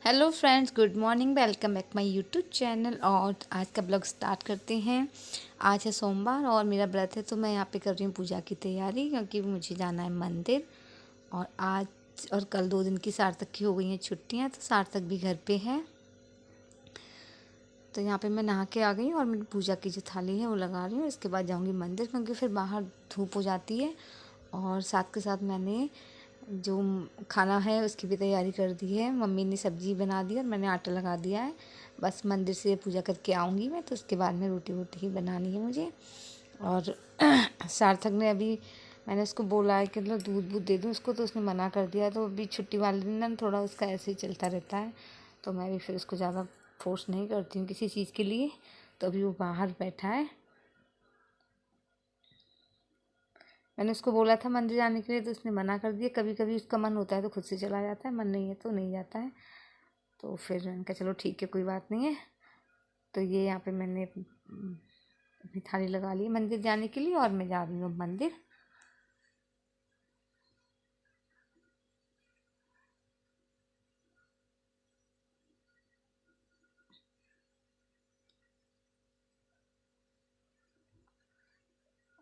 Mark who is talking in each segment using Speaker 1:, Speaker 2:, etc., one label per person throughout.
Speaker 1: Hello friends, good morning. Welcome back my YouTube channel. और आज का ब्लॉग स्टार्ट करते हैं। आज है सोमवार और मेरा व्रत है, तो मैं यहाँ पे कर रही हूँ पूजा की तैयारी, क्योंकि मुझे जाना है मंदिर। और आज और कल 2 दिन की सार्थक की हो गई हैं छुट्टियाँ, तो सार्थक भी घर पे है। तो यहाँ पे मैं नहा के आ गई और मेरी पूजा की जो थाली है वो लगा रही हूँ। इसके बाद जाऊँगी मंदिर, क्योंकि फिर बाहर धूप हो जाती है। और साथ के साथ मैंने जो खाना है उसकी भी तैयारी कर दी है। मम्मी ने सब्ज़ी बना दी और मैंने आटा लगा दिया है। बस मंदिर से पूजा करके आऊँगी मैं, तो उसके बाद में रोटी वोटी ही बनानी है मुझे। और सार्थक ने अभी, मैंने उसको बोला है कि मतलब दूध दूध दे दूँ उसको, तो उसने मना कर दिया। तो अभी छुट्टी वाले दिन ना थोड़ा उसका ऐसे ही चलता रहता है, तो मैं भी फिर उसको ज़्यादा फोर्स नहीं करती हूँ किसी चीज़ के लिए। तो अभी वो बाहर बैठा है। मैंने उसको बोला था मंदिर जाने के लिए, तो उसने मना कर दिया। कभी कभी उसका मन होता है तो खुद से चला जाता है, मन नहीं है तो नहीं जाता है। तो फिर मैंने कहा चलो ठीक है, कोई बात नहीं है। तो ये यहाँ पे मैंने अपनी थाली लगा ली मंदिर जाने के लिए, और मैं जा रही हूँ मंदिर।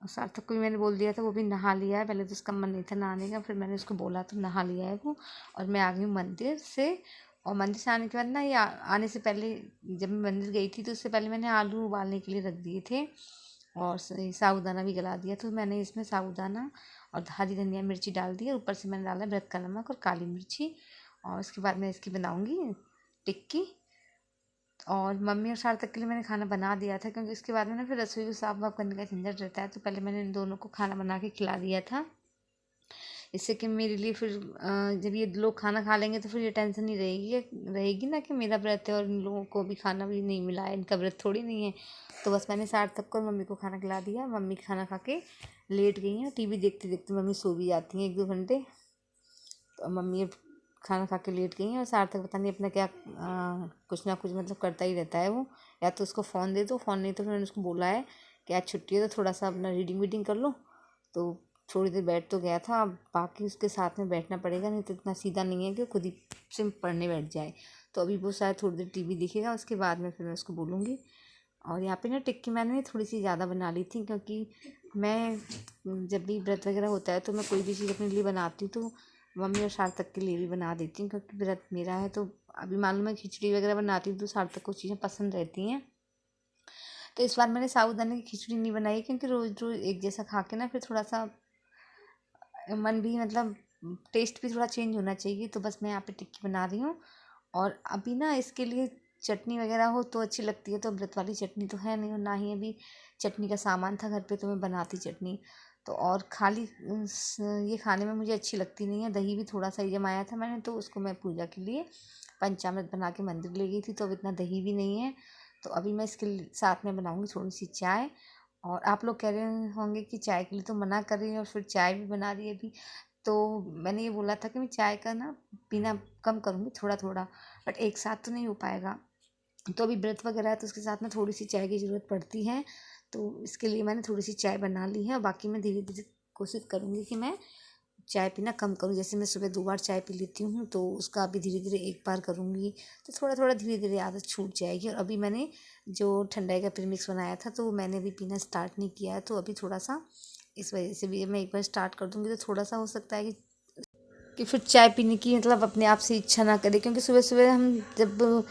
Speaker 1: और सार्थक को भी मैंने बोल दिया था, वो भी नहा लिया है। पहले तो उसका मन नहीं था नहाने का, फिर मैंने उसको बोला तो नहा लिया है वो। और मैं आ गई हूँ मंदिर से। और मंदिर से आने के बाद ना, ये आने से पहले, जब मैं मंदिर गई थी तो उससे पहले मैंने आलू उबालने के लिए रख दिए थे। और साबूदाना भी गला दिया। तो मैंने इसमें साबूदाना और हरी धनिया मिर्ची डाल दी, और ऊपर से मैंने डाला व्रत का नमक और काली मिर्ची। और उसके बाद मैं इसकी बनाऊँगी टिक्की। और मम्मी और सार्थक के लिए मैंने खाना बना दिया था, क्योंकि उसके बाद में ना फिर रसोई को साफ वाफ करने का झंझट रहता है। तो पहले मैंने इन दोनों को खाना बना के खिला दिया था, इससे कि मेरे लिए फिर जब ये लोग खाना खा लेंगे तो फिर ये टेंशन नहीं रहेगी ना कि मेरा व्रत है और इन लोगों को भी खाना भी नहीं मिला है, इनका व्रत थोड़ी नहीं है। तो बस मैंने सार्थक को और मम्मी को खाना खिला दिया। मम्मी खाना खा के लेट गई हैं। टीवी देखते देखते मम्मी सो भी जाती हैं 1-2 घंटे। तो मम्मी खाना खा के लेट गई हैं। और सार्थक पता नहीं अपना क्या कुछ ना कुछ मतलब करता ही रहता है वो। या तो उसको फ़ोन दे दो, फ़ोन नहीं तो फिर मैंने उसको बोला है कि आज छुट्टी है तो थोड़ा सा अपना रीडिंग वीडिंग कर लो। तो थोड़ी देर बैठ तो गया था, अब बाकी उसके साथ में बैठना पड़ेगा, नहीं तो इतना सीधा नहीं है कि खुद ही से पढ़ने बैठ जाए। तो अभी वो शायद थोड़ी देर टीवी देखेगा, उसके बाद में फिर मैं उसको बोलूँगी। और यहाँ पे ना टिक्की मैंने थोड़ी सी ज़्यादा बना ली थी, क्योंकि मैं जब भी व्रत वगैरह होता है तो मैं कोई भी चीज़ अपने लिए बनाती हूँ तो मम्मी और सार्थक के लिए भी बना देती हूँ, क्योंकि व्रत मेरा है। तो अभी मालूम है खिचड़ी वगैरह बनाती हूँ तो सार्थक को चीज़ें पसंद रहती हैं। तो इस बार मैंने साबूदाने की खिचड़ी नहीं बनाई, क्योंकि रोज़ रोज़ एक जैसा खा के ना फिर थोड़ा सा मन भी मतलब टेस्ट भी थोड़ा चेंज होना चाहिए। तो बस मैं यहाँ पे टिक्की बना रही हूँ। और अभी ना इसके लिए चटनी वगैरह हो तो अच्छी लगती है। तो व्रत वाली चटनी तो है नहीं, और ना ही अभी चटनी का सामान था घर पे तो मैं बनाती चटनी। तो और खाली ये खाने में मुझे अच्छी लगती नहीं है। दही भी थोड़ा सा ही जमाया था मैंने, तो उसको मैं पूजा के लिए पंचामृत बना के मंदिर ले गई थी, तो अब इतना दही भी नहीं है। तो अभी मैं इसके साथ में बनाऊँगी थोड़ी सी चाय। और आप लोग कह रहे होंगे कि चाय के लिए तो मना कर रही है और फिर चाय भी बना रही है अभी। तो मैंने ये बोला था कि मैं चाय का ना पीना कम करूँगी थोड़ा थोड़ा, बट एक साथ तो नहीं हो पाएगा। तो अभी व्रत वगैरह है तो उसके साथ में थोड़ी सी चाय की ज़रूरत पड़ती है। तो इसके लिए मैंने थोड़ी सी चाय बना ली है, और बाकी मैं धीरे धीरे कोशिश करूँगी कि मैं चाय पीना कम करूँ। जैसे मैं सुबह 2 बार चाय पी लेती हूँ, तो उसका अभी धीरे धीरे 1 बार करूँगी। तो थोड़ा थोड़ा धीरे धीरे आदत छूट जाएगी। और अभी मैंने जो ठंडाई का प्रीमिक्स बनाया था तो वो मैंने अभी पीना स्टार्ट नहीं किया है, तो अभी थोड़ा सा इस वजह से भी मैं एक बार स्टार्ट कर दूँगी तो थोड़ा सा हो सकता है कि फिर चाय पीने की मतलब अपने आप से इच्छा ना करे। क्योंकि सुबह सुबह हम जब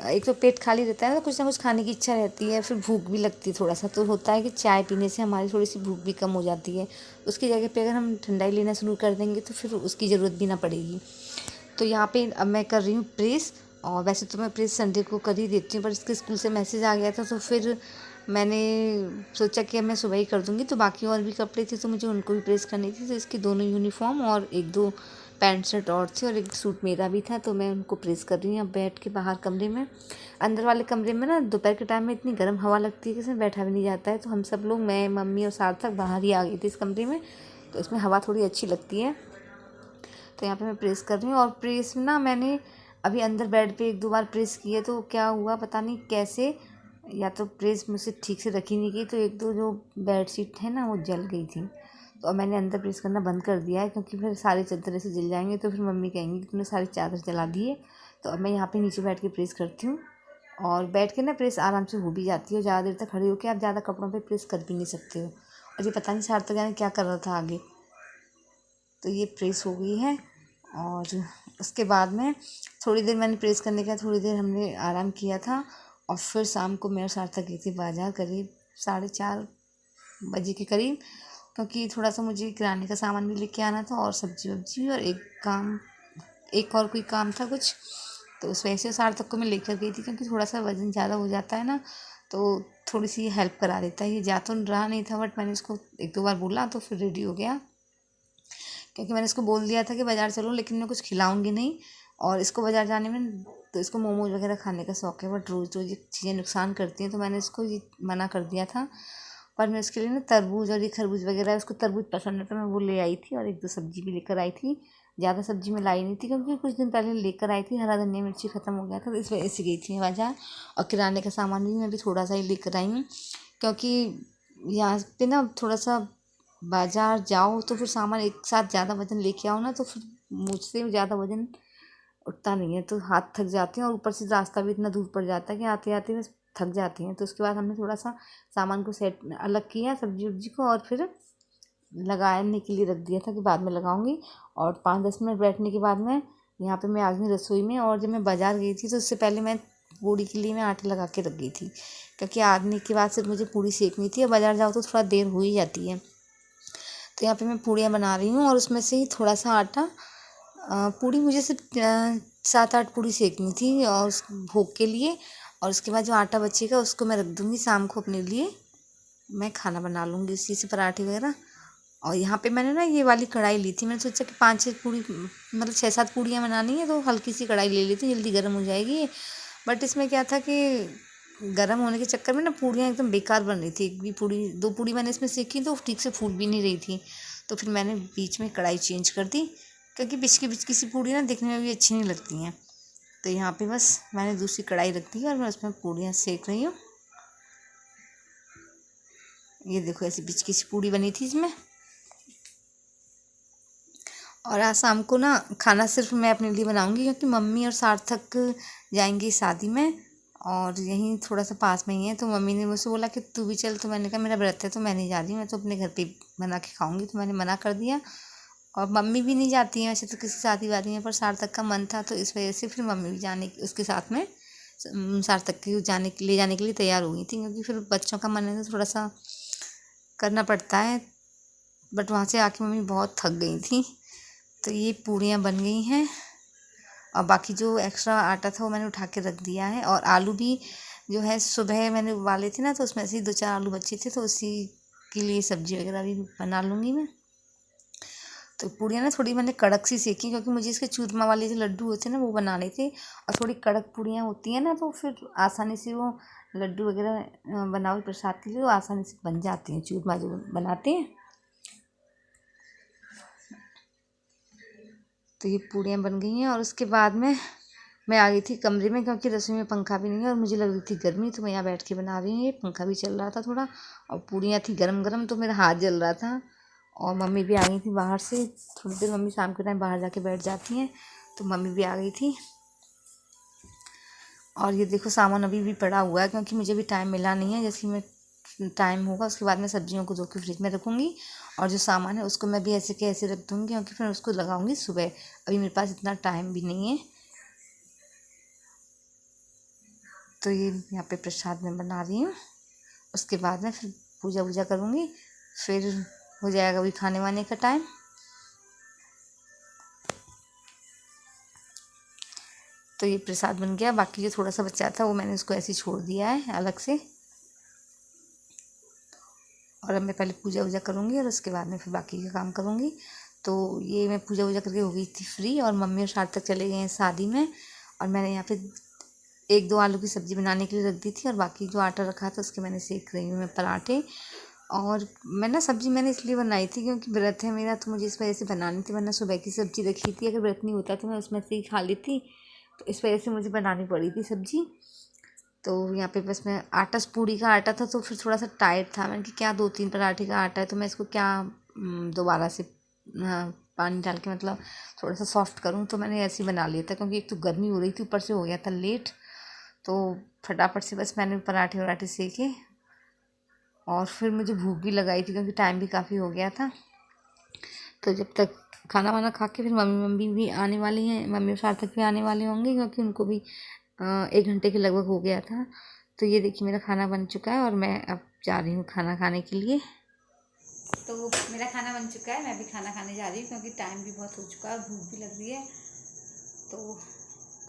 Speaker 1: एक तो पेट खाली रहता है ना, कुछ ना कुछ खाने की इच्छा रहती है, फिर भूख भी लगती है थोड़ा सा। तो होता है कि चाय पीने से हमारी थोड़ी सी भूख भी कम हो जाती है। उसकी जगह पे अगर हम ठंडाई लेना शुरू कर देंगे तो फिर उसकी ज़रूरत भी ना पड़ेगी। तो यहाँ पे अब मैं कर रही हूँ प्रेस। और वैसे तो मैं प्रेस संडे को कर ही देती हूँ, पर इसके स्कूल से मैसेज आ गया था तो फिर मैंने सोचा कि अब मैं सुबह ही कर दूँगी। तो बाकी और भी कपड़े थे तो मुझे उनको भी प्रेस करनी थी। तो इसकी दोनों यूनिफॉर्म और 1-2 पैंट शर्ट और थे, और एक सूट मेरा भी था, तो मैं उनको प्रेस कर रही हूँ अब बैठ के बाहर कमरे में। अंदर वाले कमरे में ना दोपहर के टाइम में इतनी गर्म हवा लगती है कि इसमें बैठा भी नहीं जाता है। तो हम सब लोग, मैं, मम्मी और सार्थक बाहर ही आ गए थे इस कमरे में, तो इसमें हवा थोड़ी अच्छी लगती है। तो यहाँ पे मैं प्रेस कर रही हूँ। और प्रेस ना मैंने अभी अंदर बेड पे 1-2 बार प्रेस किए, तो क्या हुआ पता नहीं कैसे, या तो प्रेस मुझसे ठीक से रखी नहीं गई, तो 1-2 जो बेडशीट है ना वो जल गई थी। तो अब मैंने अंदर प्रेस करना बंद कर दिया है, क्योंकि फिर सारी चादर ऐसे जल जाएंगे तो फिर मम्मी कहेंगी कि तुमने सारी चादर जला दी है। तो अब मैं यहाँ पे नीचे बैठ के प्रेस करती हूँ। और बैठ के ना प्रेस आराम से हो भी जाती है, ज़्यादा देर तक खड़े होकर आप ज़्यादा कपड़ों पे प्रेस कर भी नहीं सकते हो। और ये पता नहीं सार्थक यानी क्या कर रहा था आगे। तो ये प्रेस हो गई है। और उसके बाद में थोड़ी देर मैंने प्रेस करने के बाद थोड़ी देर हमने आराम किया था। और फिर शाम को मैं और सार्थक गई थी बाज़ार करीब 4:30 बजे के करीब, क्योंकि थोड़ा सा मुझे किराने का सामान भी लेके आना था और सब्जी वब्जी भी, और एक और कोई काम था कुछ। तो उस वजह से सार्थक को मैं लेकर गई थी, क्योंकि थोड़ा सा वज़न ज़्यादा हो जाता है ना, तो थोड़ी सी हेल्प करा देता है। ये जा तो रहा नहीं था, बट मैंने उसको 1-2 बार बोला तो फिर रेडी हो गया, क्योंकि मैंने इसको बोल दिया था कि बाज़ार चलो, लेकिन मैं कुछ खिलाऊंगी नहीं। और इसको बाज़ार जाने में तो इसको मोमोज वगैरह खाने का शौक़ है, बट रोज़ रोज़ ये चीज़ें नुकसान करती हैं, तो मैंने इसको ये मना कर दिया था। पर मैं उसके लिए ना तरबूज और ये खरबूज वगैरह, उसको तरबूज पसंद है तो मैं वो ले आई थी, और 1-2 सब्ज़ी भी लेकर आई थी। ज़्यादा सब्ज़ी मैं लाई नहीं थी, क्योंकि कुछ दिन पहले लेकर आई थी, हरा धनिया मिर्ची ख़त्म हो गया था, तो इस वजह से गई थी मैं बाज़ार। और किराने का सामान भी मैं भी थोड़ा सा ही लेकर आई हूँ, क्योंकि यहाँ पे ना थोड़ा सा बाज़ार जाओ तो फिर सामान एक साथ ज़्यादा वज़न लेके आओ ना, तो फिर मुझसे ज़्यादा वज़न उठता नहीं है, तो हाथ थक जाते हैं, और ऊपर से रास्ता भी इतना दूर पड़ जाता है कि आते आते बस थक जाती हैं। तो उसके बाद हमने थोड़ा सा सामान को सेट अलग किया, सब्जी वब्जी को, और फिर लगाने के लिए रख दिया था कि बाद में लगाऊंगी। और 5-10 मिनट बैठने के बाद में यहाँ पे मैं आ गई रसोई में। और जब मैं बाज़ार गई थी तो उससे पहले मैं पूड़ी के लिए मैं आटा लगा के रख गई थी, क्योंकि आने के बाद सिर्फ मुझे पूड़ी सेकनी थी, और बाज़ार जाओ तो थोड़ा देर हो ही जाती है। तो यहाँ पे मैं पूड़ियाँ बना रही हूँ, और उसमें से ही थोड़ा सा आटा, पूड़ी मुझे सिर्फ 7-8 पूड़ी सेकनी थी और उस भोग के लिए। और उसके बाद जो आटा बचेगा उसको मैं रख दूँगी शाम को अपने लिए, मैं खाना बना लूँगी उसी से, पराठे वगैरह। और यहाँ पे मैंने ना ये वाली कढ़ाई ली थी, मैंने सोचा कि 5-6 पूड़ी मतलब 6-7 पूड़ियाँ बनानी है, तो हल्की सी कढ़ाई ले लेती, जल्दी गर्म हो जाएगी ये। बट इसमें क्या था कि गर्म होने के चक्कर में ना पूड़ियाँ एकदम बेकार बन रही थी। एक भी पूड़ी 2 पूड़ी मैंने इसमें सेकी तो ठीक से फूल भी नहीं रही थी, तो फिर मैंने बीच में कढ़ाई चेंज कर दी, क्योंकि बिचकी सी पूड़ी ना दिखने में भी अच्छी नहीं लगती हैं। तो यहाँ पे बस मैंने दूसरी कढ़ाई रख दी और मैं उसमें पूड़ियाँ सेक रही हूँ। ये देखो ऐसी बिचकी सी पूड़ी बनी थी इसमें। और आज शाम को ना खाना सिर्फ मैं अपने लिए बनाऊंगी, क्योंकि मम्मी और सार्थक जाएंगे शादी में, और यहीं थोड़ा सा पास में ही है। तो मम्मी ने मुझसे बोला कि तू भी चल, तो मैंने कहा मेरा व्रत है तो मैं नहीं जा रही हूँ, मैं तो अपने घर पे बना के खाऊंगी, तो मैंने मना कर दिया। और मम्मी भी नहीं जाती हैं वैसे तो किसी शादी वादी में, पर सार्थक का मन था, तो इस वजह से फिर मम्मी भी जाने उसके साथ में सार्थक के ले जाने के लिए तैयार हो गई थी, क्योंकि फिर बच्चों का मन है तो थोड़ा सा करना पड़ता है। बट वहाँ से आके मम्मी बहुत थक गई थी। तो ये पूड़ियाँ बन गई हैं, और बाकी जो एक्स्ट्रा आटा था वो मैंने उठा के रख दिया है। और आलू भी जो है सुबह मैंने उबाले थे ना, तो उसमें से ही 2-4 आलू बचे थे, तो उसी के लिए सब्जी वगैरह भी बना लूँगी मैं। तो पूड़ियाँ ना थोड़ी मैंने कड़क सी सेकी, क्योंकि मुझे इसके चूरमा वाले जो लड्डू होते हैं ना वो बनाने थे, और थोड़ी कड़क पूड़ियाँ होती हैं ना, तो फिर आसानी से वो लड्डू वगैरह बनाओ प्रसाद के लिए, वो आसानी से बन जाती हैं, चूरमा जो बनाते हैं। तो ये पूड़ियाँ बन गई हैं, और उसके बाद में मैं आ गई थी कमरे में, क्योंकि रसोई में पंखा भी नहीं है और मुझे लग रही थी गर्मी, तो मैं यहाँ बैठ के बना रही हूँ। ये पंखा भी चल रहा था थोड़ा, और पूड़ियाँ थी गरम गरम, तो मेरा हाथ जल रहा था। और मम्मी भी आ गई थी बाहर से, थोड़ी देर मम्मी शाम के टाइम बाहर जाके बैठ जाती हैं, तो मम्मी भी आ गई थी। और ये देखो सामान अभी भी पड़ा हुआ है, क्योंकि मुझे भी टाइम मिला नहीं है। जैसे मैं टाइम होगा उसके बाद मैं सब्जियों को धो के फ्रिज में रखूँगी, और जो सामान है उसको मैं भी ऐसे के ऐसे रख दूँगी, क्योंकि फिर उसको लगाऊँगी सुबह। अभी मेरे पास इतना टाइम भी नहीं है। तो ये यहाँ पे प्रसाद मैं बना रही हूँ, उसके बाद में फिर पूजा वूजा करूँगी, फिर हो जाएगा अभी खाने वाने का टाइम। तो ये प्रसाद बन गया, बाकी जो थोड़ा सा बचा था वो मैंने उसको ऐसे छोड़ दिया है अलग से। और अब मैं पहले पूजा वूजा करूँगी, और उसके बाद में फिर बाकी का काम करूँगी। तो ये मैं पूजा वूजा करके हो गई थी फ्री, और मम्मी और सार्थक चले गए हैं शादी में। और मैंने यहाँ पे 1-2 आलू की सब्ज़ी बनाने के लिए रख दी थी, और बाकी जो आटा रखा था उसके मैंने सेक रही हूँ मैं पराठे। और मैं ना सब्ज़ी मैंने इसलिए बनाई थी क्योंकि व्रत है मेरा, तो मुझे इस वजह से बनानी थी, वरना सुबह की सब्ज़ी रखी थी, अगर व्रत नहीं होता तो मैं उसमें से ही खा लेती, तो इस वजह से मुझे बनानी पड़ी थी सब्ज़ी। तो यहाँ पे बस मैं आटा, पूड़ी का आटा था तो फिर थोड़ा सा टाइट था, मैंने कि क्या 2-3 पराठे का आटा है, तो मैं इसको क्या दोबारा से पानी डाल के मतलब थोड़ा सा सॉफ्ट करूँ, तो मैंने ऐसे ही बना लिया था क्योंकि एक तो गर्मी हो रही थी, ऊपर से हो गया था लेट। तो फटाफट से बस मैंने पराठे वराठे सेके और फिर मुझे भूख भी लगाई थी क्योंकि टाइम भी काफ़ी हो गया था। तो जब तक खाना वाना खा के फिर मम्मी भी आने वाली हैं, मम्मी और सार्थक भी आने वाले होंगे क्योंकि उनको भी 1 घंटे के लगभग हो गया था। तो ये देखिए मेरा खाना बन चुका है और मैं अब जा रही हूँ खाना खाने के लिए। तो मेरा खाना बन चुका है, मैं भी खाना खाने जा रही हूँ क्योंकि टाइम भी बहुत हो चुका है, भूख भी लग रही है। तो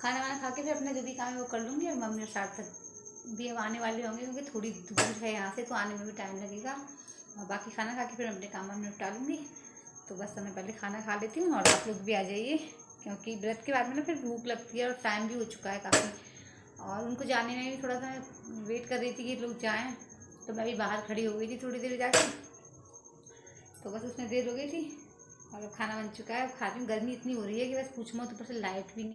Speaker 1: खाना वाना खा के फिर अपना जो भी काम है वो कर लूँगी और मम्मी और सार्थक भी अब आने वाले होंगे क्योंकि थोड़ी दूर है यहाँ से, तो आने में भी टाइम लगेगा। और बाकी खाना खा के फिर अपने काम में निपटा लूँगी। तो बस मैं पहले खाना खा लेती हूँ और आप लोग भी आ जाइए क्योंकि व्रत के बाद में ना फिर भूख लगती है और टाइम भी हो चुका है काफ़ी। और उनको जाने में भी थोड़ा सा वेट कर रही थी कि लोग जाएँ, तो मैं भी बाहर खड़ी हो गई थी थोड़ी देर जाके, तो बस उसमें देर हो गई थी। और अब खाना बन चुका है, खा रही हूँ। गर्मी इतनी हो रही है कि बस पूछो मत, ऊपर से लाइट भी नहीं।